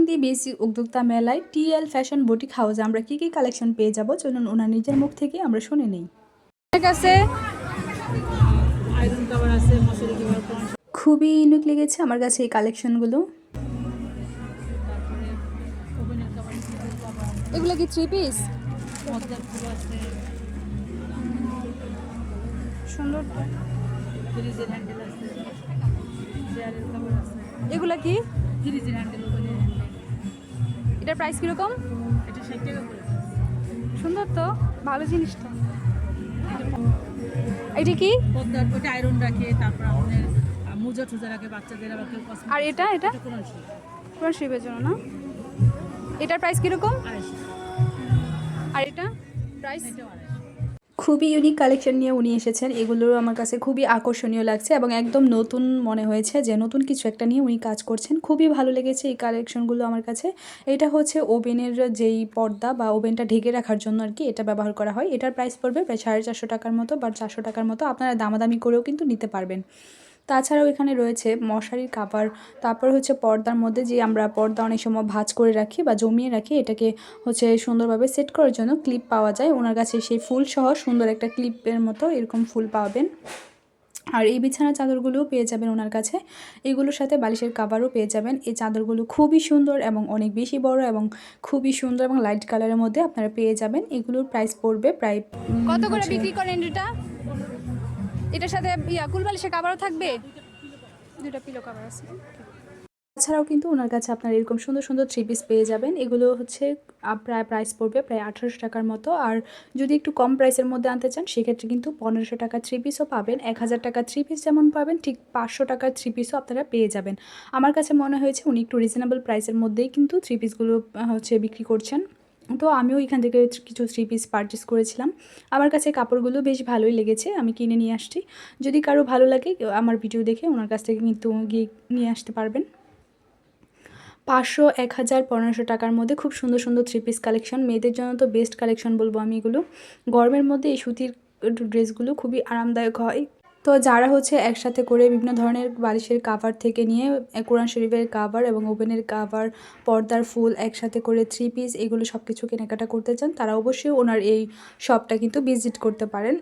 Narsingdi basic উদ্যোক্তা মেলায় TL fashion boutique হাউসে আমরা কি কি কালেকশন পেয়ে যাব, চলুন ওনার নিজের মুখ থেকে আমরা শুনে নেই। খুবই ইউনিক লেগেছে আমার কাছে এই কালেকশনগুলো। এগুলো কি 3 পিস? সুন্দর। এগুলা কি? এটার প্রাইস কিরকম? এটা 60 টাকা করে। সুন্দর তো, ভালো জিনিস তো। এটা কি? পদ্মার ওটা আয়রন রাখে, তারপর আপনার মোজা টুজা রাখে বাচ্চাদের, আবার কেউ কসমেটিক্স। আর এটা এটা পুরো শিবের জন্য না? এটার প্রাইস কিরকম? 250। আর এটা প্রাইস? খুবই ইউনিক কালেকশন নিয়ে উনি এসেছেন, এগুলো আমার কাছে খুবই আকর্ষণীয় লাগছে এবং একদম নতুন মনে হয়েছে যে নতুন কিছু একটা নিয়ে উনি কাজ করছেন। খুবই ভালো লেগেছে এই কালেকশনগুলো আমার কাছে। এটা হচ্ছে ওভেনের যেই পর্দা বা ওভেনটা ঢেকে রাখার জন্য আর কি এটা ব্যবহার করা হয়। এটার প্রাইস পড়বে প্রায় 450 টাকার মতো বা 400 টাকার মতো। আপনারা দামাদামি করেও কিন্তু নিতে পারবেন। তাছাড়াও এখানে রয়েছে মশারির কাভার, তারপর হচ্ছে পর্দার মধ্যে যে আমরা পর্দা অনেক সময় ভাঁজ করে রাখি বা জমিয়ে রাখি, এটাকে হচ্ছে সুন্দরভাবে সেট করার জন্য ক্লিপ পাওয়া যায় ওনার কাছে। সেই ফুল সহ সুন্দর একটা ক্লিপের মতো এরকম ফুল পাবেন। আর এই বিছানার চাদরগুলোও পেয়ে যাবেন ওনার কাছে। এগুলোর সাথে বালিশের কাভারও পেয়ে যাবেন। এই চাদরগুলো খুবই সুন্দর এবং অনেক বেশি বড় এবং খুবই সুন্দর এবং লাইট কালারের মধ্যে আপনারা পেয়ে যাবেন। এগুলোর প্রাইস পড়বে প্রায় কত করে বিক্রি করেন এটা? এটার সাথে কুল বালিশের কভারও থাকবে? দুটো পিলো কভার আছে। তাছাড়াও কিন্তু ওনার কাছে আপনারা এরকম সুন্দর সুন্দর 3 পিস পেয়ে যাবেন। এগুলো হচ্ছে প্রায় প্রাইস পড়বে প্রায় 1800 টাকার মতো। আর যদি একটু কম প্রাইসের মধ্যে আনতে চান সেক্ষেত্রে কিন্তু 1500 টাকা 3 পিসও পাবেন। 1000 টাকা 3 পিস যেমন পাবেন ঠিক 500 টাকার 3 পিসও আপনারা পেয়ে যাবেন। আমার কাছে মনে হয়েছে উনি একটু রিজনেবল প্রাইসের মধ্যেই কিন্তু 3 পিসগুলো হচ্ছে বিক্রি করছেন। তো আমিও এখান থেকে কিছু 3 পিস পারচেস করেছিলাম। আমার কাছে কাপড়গুলো বেশ ভালোই লেগেছে, আমি কিনে নিয়ে আসছি। যদি কারো ভালো লাগে আমার ভিডিও দেখে ওনার কাছ থেকে কিন্তু গিয়ে নিয়ে আসতে পারবেন। 500, 1000, 1500 টাকার মধ্যে খুব সুন্দর সুন্দর 3 পিস কালেকশন। মেয়েদের জন্য তো বেস্ট কালেকশন বলবো আমি এগুলো। গরমের মধ্যে এই সুতির ড্রেসগুলো খুবই আরামদায়ক হয়। তো যারা হচ্ছে একসাথে করে বিভিন্ন ধরনের বালিশের কাভার থেকে নিয়ে কোরআন শরীফের কাভার এবং ওভেনের কাভার, পর্দার ফুল একসাথে করে 3 পিস এগুলো সব কিছু কেনাকাটা করতে চান, তারা অবশ্যই ওনার এই শপটা কিন্তু ভিজিট করতে পারেন।